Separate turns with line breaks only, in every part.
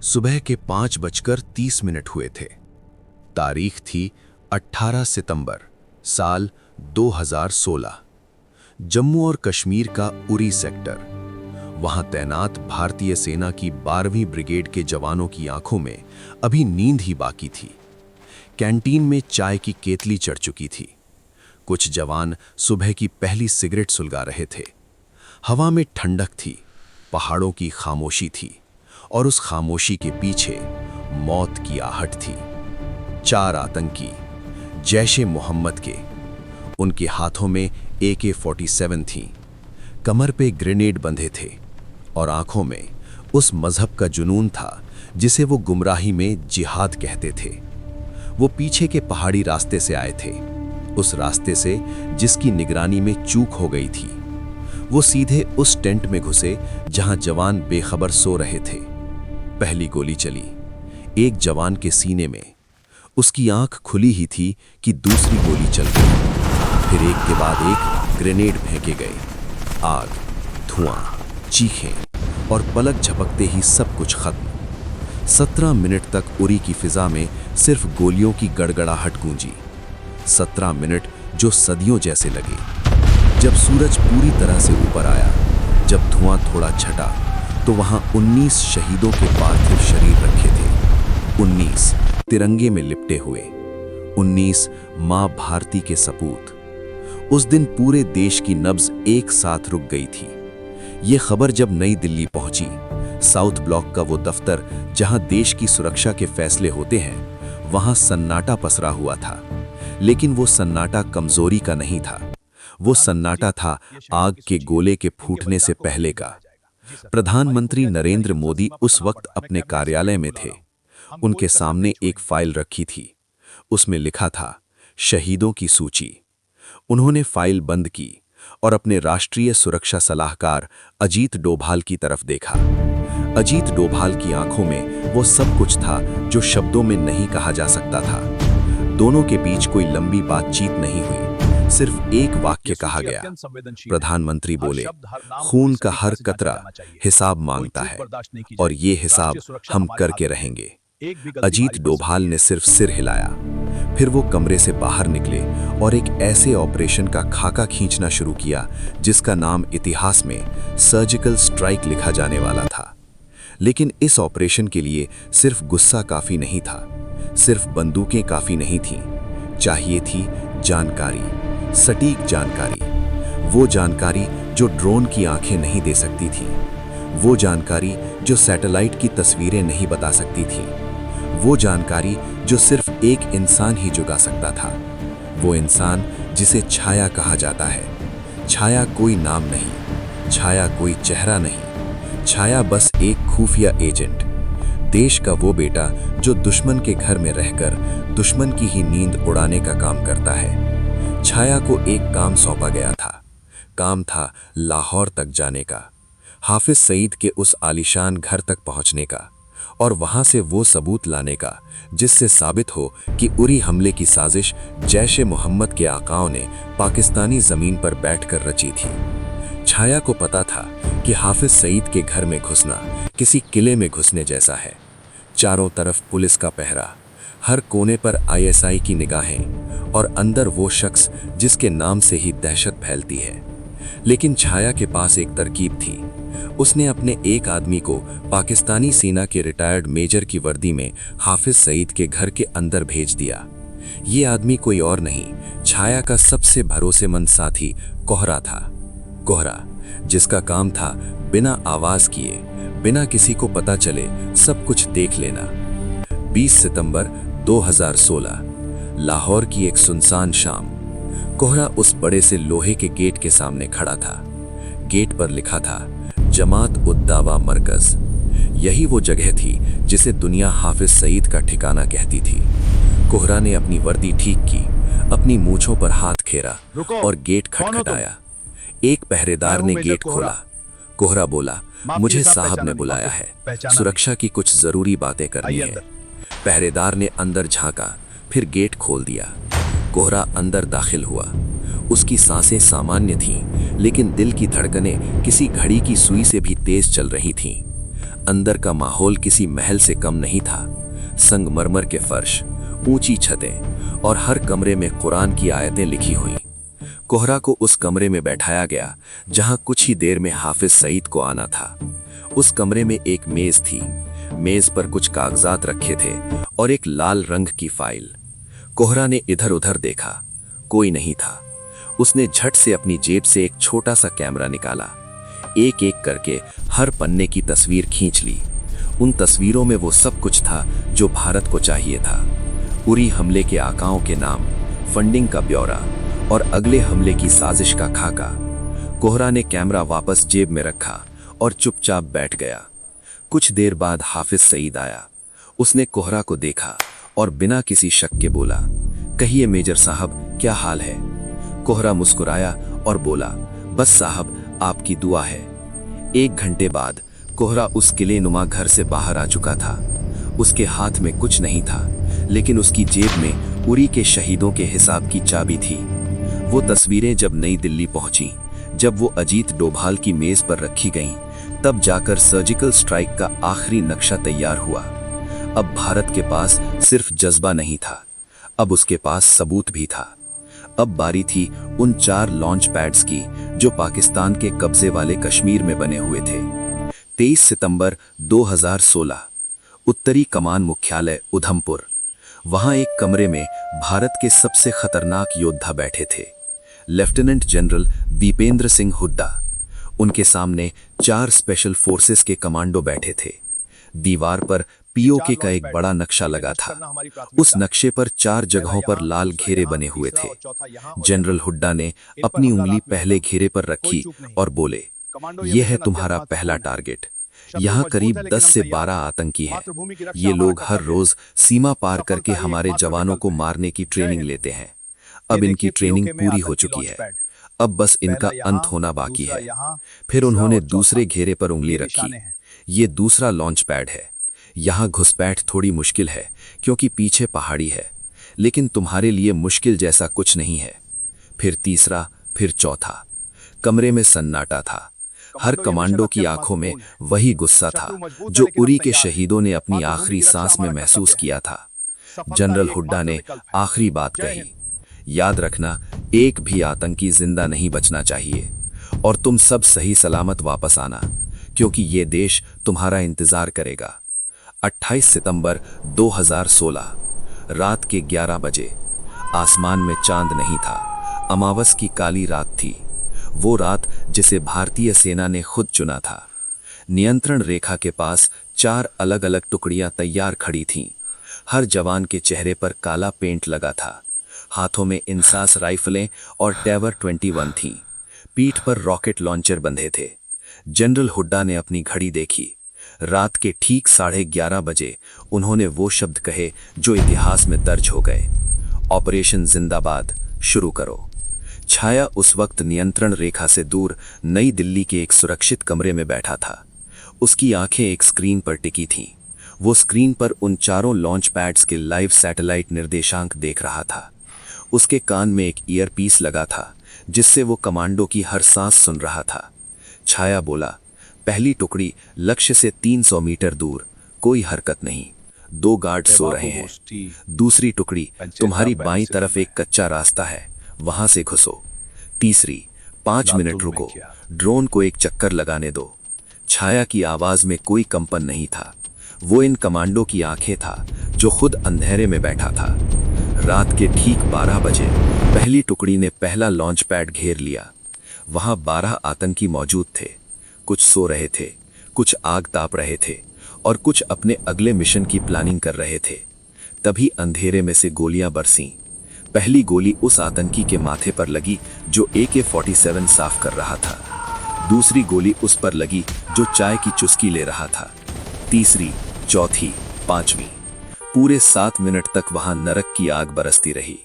सुबह के 5:30 हुए थे। तारीख थी 18 सितंबर साल 2016। जम्मू और कश्मीर का उरी सेक्टर। वहां तैनात भारतीय सेना की 12वीं ब्रिगेड के जवानों की आंखों में अभी नींद ही बाकी थी। कैंटीन में चाय की केतली चढ़ चुकी थी। कुछ जवान सुबह की पहली सिगरेट सुलगा रहे थे। हवा में ठंडक थी, पहाड़ों की खामोशी थी और उस खामोशी के पीछे मौत की आहट थी। 4 आतंकी, जैशे मोहम्मद के। उनके हाथों में AK-47 थी, कमर पे ग्रेनेड बंधे थे और आंखों में उस मजहब का जुनून था जिसे वो गुमराही में जिहाद कहते थे। वो पीछे के पहाड़ी रास्ते से आए थे, उस रास्ते से जिसकी निगरानी में चूक हो गई थी। वो सीधे उस टेंट में घुसे जहां जवान बेखबर सो रहे थे। पहली गोली चली, एक जवान के सीने में। उसकी आंख खुली ही थी कि दूसरी गोली चल गई। फिर एक के बाद एक ग्रेनेड फेंके गए। आग, धुआं, चीखें और पलक झपकते ही सब कुछ खत्म। 17 मिनट तक उरी की फिजा में सिर्फ गोलियों की गड़गड़ाहट गूंजी। 17 मिनट जो सदियों जैसे लगे। जब सूरज पूरी तरह से ऊपर आया, जब धुआं थोड़ा छटा, तो वहां 19 शहीदों के पार्थिव शरीर रखे थे। 19 तिरंगे में लिपटे हुए, 19 मां भारती के सपूत। उस दिन पूरे देश की नब्ज एक साथ रुक गई थी। ये खबर जब नई दिल्ली पहुंची, साउथ ब्लॉक का वो दफ्तर जहां देश की सुरक्षा के फैसले होते हैं, वहां सन्नाटा पसरा हुआ था। लेकिन वो सन्नाटा कमजोरी का नहीं था, वो सन्नाटा था आग के गोले के फूटने से पहले का। प्रधानमंत्री नरेंद्र मोदी उस वक्त अपने कार्यालय में थे। उनके सामने एक फाइल रखी थी, उसमें लिखा था शहीदों की सूची। उन्होंने फाइल बंद की और अपने राष्ट्रीय सुरक्षा सलाहकार अजीत डोभाल की तरफ देखा। अजीत डोभाल की आंखों में वो सब कुछ था जो शब्दों में नहीं कहा जा सकता था। दोनों के बीच कोई लंबी बातचीत नहीं हुई, सिर्फ एक वाक्य कहा गया। प्रधानमंत्री बोले, खून का हर कतरा हिसाब मांगता है और ये हिसाब हम करके रहेंगे। अजीत डोभाल ने सिर्फ सिर हिलाया। फिर वो कमरे से बाहर निकले और एक ऐसे ऑपरेशन का खाका खींचना शुरू किया जिसका नाम इतिहास में सर्जिकल स्ट्राइक लिखा जाने वाला था। लेकिन इस ऑपरेशन के लिए सिर्फ गुस्सा काफी नहीं था, सिर्फ बंदूकें काफी नहीं थीं। चाहिए थी जानकारी, सटीक जानकारी। वो जानकारी जो ड्रोन की आंखें नहीं दे सकती थी, वो जानकारी जो सैटेलाइट की तस्वीरें नहीं बता सकती थी, वो जानकारी जो सिर्फ एक इंसान ही जुगा सकता था। वो इंसान जिसे छाया कहा जाता है। छाया कोई नाम नहीं, छाया कोई चेहरा नहीं, छाया बस एक खुफिया एजेंट। देश का वो बेटा जो दुश्मन के घर में रहकर दुश्मन की ही नींद उड़ाने का काम करता है। छाया को एक काम सौंपा गया था। काम था लाहौर तक जाने का, हाफिज सईद के उस आलीशान घर तक पहुंचने का और वहां से वो सबूत लाने का जिससे साबित हो कि उरी हमले की साजिश जैशे मोहम्मद के आकाओं ने पाकिस्तानी जमीन पर बैठकर रची थी। छाया को पता था कि हाफिज सईद के घर में घुसना किसी किले में घुसने जैसा है। चारों तरफ पुलिस का पहरा, हर कोने पर ISI की निगाहें और अंदर वो शख्स जिसके नाम से ही दहशत फैलती है। लेकिन छाया के पास एक तरकीब थी। उसने अपने एक आदमी को पाकिस्तानी सेना के रिटायर्ड मेजर की वर्दी में हाफिज सईद के घर के अंदर भेज दिया। ये आदमी कोई और नहीं, छाया का सबसे भरोसेमंद साथी कोहरा था। कोहरा, जिसका काम था बिना आवाज किए, बिना किसी को पता चले सब कुछ देख लेना। 20 सितंबर 2016, लाहौर की एक सुनसान शाम। कोहरा उस बड़े से लोहे के गेट के सामने खड़ा था। गेट पर लिखा था जमात उद दावा मरकज। यही वो जगह थी जिसे दुनिया हाफिज सईद का ठिकाना कहती थी। कोहरा ने अपनी वर्दी ठीक की, अपनी मूंछों पर हाथ खेरा और गेट खटखटाया। एक पहरेदार ने गेट खोला। कोहरा बोला, मुझे साहब ने बुलाया है, सुरक्षा की कुछ जरूरी बातें करनी है। पहरेदार ने अंदर झांका, फिर गेट खोल दिया। कोहरा अंदर दाखिल हुआ। उसकी सांसें सामान्य थीं, लेकिन दिल की धड़कनें किसी घड़ी की सुई से भी तेज चल रही थीं।
अंदर का माहौल किसी महल से कम नहीं था। संगमरमर के फर्श, ऊंची छतें और हर कमरे में कुरान की आयतें लिखी हुई। कोहरा को उस कमरे में बैठाया गया जहां कुछ ही देर में हाफिज सईद को आना था। उस कमरे में एक मेज थी। मेज पर कुछ कागजात रखे थे और एक लाल रंग की फाइल। कोहरा ने इधर उधर देखा, कोई नहीं था। उसने झट से अपनी जेब से एक छोटा सा कैमरा निकाला। एक एक करके हर पन्ने की तस्वीर खींच ली। उन तस्वीरों में वो सब कुछ था जो भारत को चाहिए था। उरी हमले के आकाओं के नाम, फंडिंग का ब्यौरा और अगले हमले की साजिश का खाका। कोहरा ने कैमरा वापस जेब में रखा और चुपचाप बैठ गया। कुछ देर बाद हाफिज सईद आया। उसने कोहरा को देखा और बिना किसी शक के बोला, कहिए मेजर साहब, क्या हाल है? कोहरा मुस्कुराया और बोला, बस साहब, आपकी दुआ है। 1 घंटे बाद कोहरा उस किले नुमा घर से बाहर आ चुका था। उसके हाथ में कुछ नहीं था, लेकिन उसकी जेब में उरी के शहीदों के हिसाब की चाबी थी। वो तस्वीरें जब नई दिल्ली पहुंची, जब वो अजीत डोभाल की मेज पर रखी गईं, तब जाकर सर्जिकल स्ट्राइक का आखिरी नक्शा तैयार हुआ। अब भारत के पास सिर्फ जज्बा नहीं था, अब उसके पास सबूत भी था। अब बारी थी उन 4 लॉन्च पैड्स की जो पाकिस्तान के कब्जे वाले कश्मीर में बने हुए थे। 23 सितंबर 2016, उत्तरी कमान मुख्यालय उधमपुर। वहां एक कमरे में भारत के सबसे खतरनाक योद्धा बैठे थे, लेफ्टिनेंट जनरल दीपेंद्र सिंह हुड्डा। उनके सामने 4 स्पेशल फोर्सेस के कमांडो बैठे थे। दीवार पर पीओके का एक बड़ा नक्शा लगा था। उस नक्शे पर 4 जगहों पर लाल घेरे बने हुए थे। जनरल हुड्डा ने अपनी उंगली पहले घेरे पर रखी और बोले, यह है तुम्हारा पहला टारगेट। यहाँ करीब 10 से 12 आतंकी हैं। ये लोग हर रोज सीमा पार करके हमारे जवानों को मारने की ट्रेनिंग लेते हैं। अब इनकी ट्रेनिंग पूरी हो चुकी है, अब बस इनका अंत होना बाकी है। फिर उन्होंने दूसरे घेरे पर उंगली रखी। ये दूसरा लॉन्च पैड है। यहाँ घुसपैठ थोड़ी मुश्किल है क्योंकि पीछे पहाड़ी है, लेकिन तुम्हारे लिए मुश्किल जैसा कुछ नहीं है। फिर तीसरा, फिर चौथा। कमरे में सन्नाटा था। हर कमांडो की आंखों में वही गुस्सा था जो उरी के शहीदों ने अपनी आखिरी सांस में महसूस किया था। जनरल हुड्डा ने आखिरी बात कही, याद रखना, एक भी आतंकी जिंदा नहीं बचना चाहिए और तुम सब सही सलामत वापस आना, क्योंकि ये देश तुम्हारा इंतजार करेगा। 28 सितंबर 2016, रात के 11 बजे। आसमान में चांद नहीं था, अमावस की काली रात थी। वो रात जिसे भारतीय सेना ने खुद चुना था। नियंत्रण रेखा के पास 4 अलग अलग टुकड़ियां तैयार खड़ी थीं। हर जवान के चेहरे पर काला पेंट लगा था। हाथों में इंसास राइफलें और टैवर 21 थीं। पीठ पर रॉकेट लॉन्चर बंधे थे। जनरल हुड्डा ने अपनी घड़ी देखी। रात के ठीक 11:30 बजे उन्होंने वो शब्द कहे जो इतिहास में दर्ज हो गए, ऑपरेशन जिंदाबाद, शुरू करो। छाया उस वक्त नियंत्रण रेखा से दूर नई दिल्ली के एक सुरक्षित कमरे में बैठा था। उसकी आंखें एक स्क्रीन पर टिकी थीं। वो स्क्रीन पर उन 4 लॉन्च पैड्स के लाइव सैटेलाइट निर्देशांक देख रहा था। उसके कान में एक ईयरपीस लगा था जिससे वो कमांडो की हर सांस सुन रहा था। छाया बोला, पहली टुकड़ी लक्ष्य से 300 मीटर दूर, कोई हरकत नहीं, 2 गार्ड सो रहे हैं। दूसरी टुकड़ी, तुम्हारी बाईं तरफ एक कच्चा रास्ता है, वहां से घुसो। तीसरी, 5 मिनट रुको, ड्रोन को एक चक्कर लगाने दो। छाया की आवाज में कोई कंपन नहीं था। वो इन कमांडो की आंखें था जो खुद अंधेरे में बैठा था। रात के ठीक 12 बजे पहली टुकड़ी ने पहला लॉन्च पैड घेर लिया। वहां 12 आतंकी मौजूद थे। कुछ सो रहे थे, कुछ आग ताप रहे थे और कुछ अपने अगले मिशन की प्लानिंग कर रहे थे। तभी अंधेरे में से गोलियां बरसीं। पहली गोली उस आतंकी के माथे पर लगी जो AK-47 साफ कर रहा था। दूसरी गोली उस पर लगी जो चाय की चुस्की ले रहा था। तीसरी, चौथी, 5वीं। पूरे 7 मिनट तक वहां नरक की आग बरसती रही।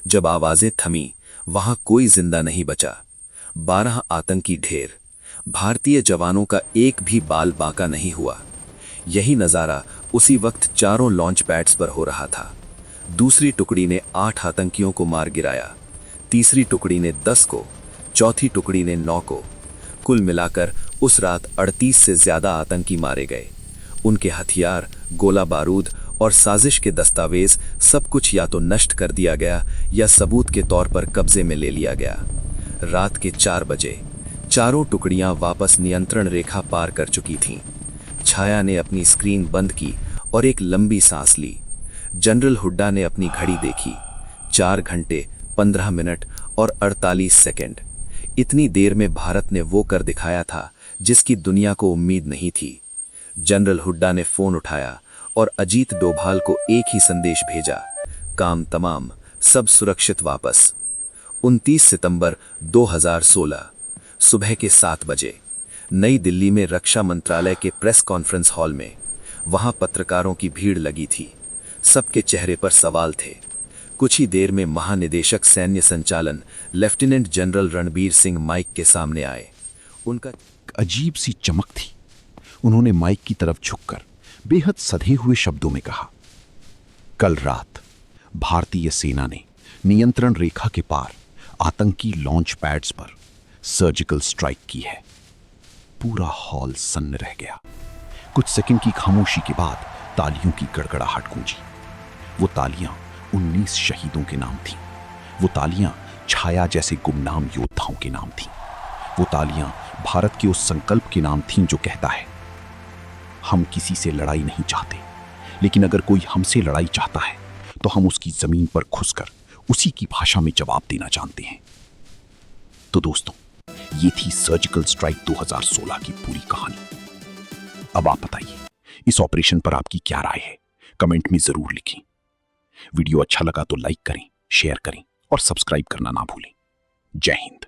जब आवाजें थमी, वहां कोई जिंदा नहीं बचा। 12 आतंकी ढेर। भारतीय जवानों का एक भी बाल बांका नहीं हुआ। यही नजारा उसी वक्त 4 लॉन्च पैड्स पर हो रहा था। दूसरी टुकड़ी ने 8 आतंकियों को मार गिराया। तीसरी टुकड़ी ने 10 को, चौथी टुकड़ी ने 9 को। कुल मिलाकर उस रात 38 से ज्यादा आतंकी मारे गए। उनके हथियार, गोला बारूद और साजिश के दस्तावेज सब कुछ या तो नष्ट कर दिया गया या सबूत के तौर पर कब्जे में ले लिया गया। रात के 4 बजे चारों टुकड़ियां वापस नियंत्रण रेखा पार कर चुकी थीं। छाया ने अपनी स्क्रीन बंद की और एक लंबी सांस ली। जनरल हुड्डा ने अपनी घड़ी देखी। 4 घंटे 15 मिनट और 48 सेकंड। इतनी देर में भारत ने वो कर दिखाया था जिसकी दुनिया को उम्मीद नहीं थी। जनरल हुड्डा ने फोन उठाया और अजीत डोभाल को एक ही संदेश भेजा, काम तमाम, सब सुरक्षित वापस। 29 सितंबर 2016 सुबह के 7 बजे नई दिल्ली में रक्षा मंत्रालय के प्रेस कॉन्फ्रेंस हॉल में, वहां पत्रकारों की भीड़ लगी थी। सबके चेहरे पर सवाल थे। कुछ ही देर में महानिदेशक सैन्य संचालन lieutenant general Ranbir Singh mic के सामने आए। उनका
अजीब सी चमक थी। उन्होंने माइक की तरफ झुककर बेहद सधे हुए शब्दों में कहा, कल रात भारतीय सेना ने नियंत्रण रेखा के पार आतंकी लॉन्च पैड्स पर सर्जिकल स्ट्राइक की है। पूरा हॉल सन्न रह गया। कुछ सेकंड की खामोशी के बाद तालियों की गड़गड़ाहट गूंजी। वो तालियां 19 शहीदों के नाम थीं। वो तालियां छाया जैसे गुमनाम योद्धाओं के नाम थीं। वो तालियां भारत के उस संकल्प के नाम थीं जो कहता है, हम किसी से लड़ाई नहीं चाहते, लेकिन अगर कोई हमसे लड़ाई चाहता है तो हम उसकी जमीन पर घुसकर उसी की भाषा में जवाब देना जानते हैं। तो दोस्तों, ये थी सर्जिकल स्ट्राइक 2016 की पूरी कहानी। अब आप बताइए, इस ऑपरेशन पर आपकी क्या राय है? कमेंट में जरूर लिखें। वीडियो अच्छा लगा तो लाइक करें, शेयर करें और सब्सक्राइब करना ना भूलें। जय हिंद।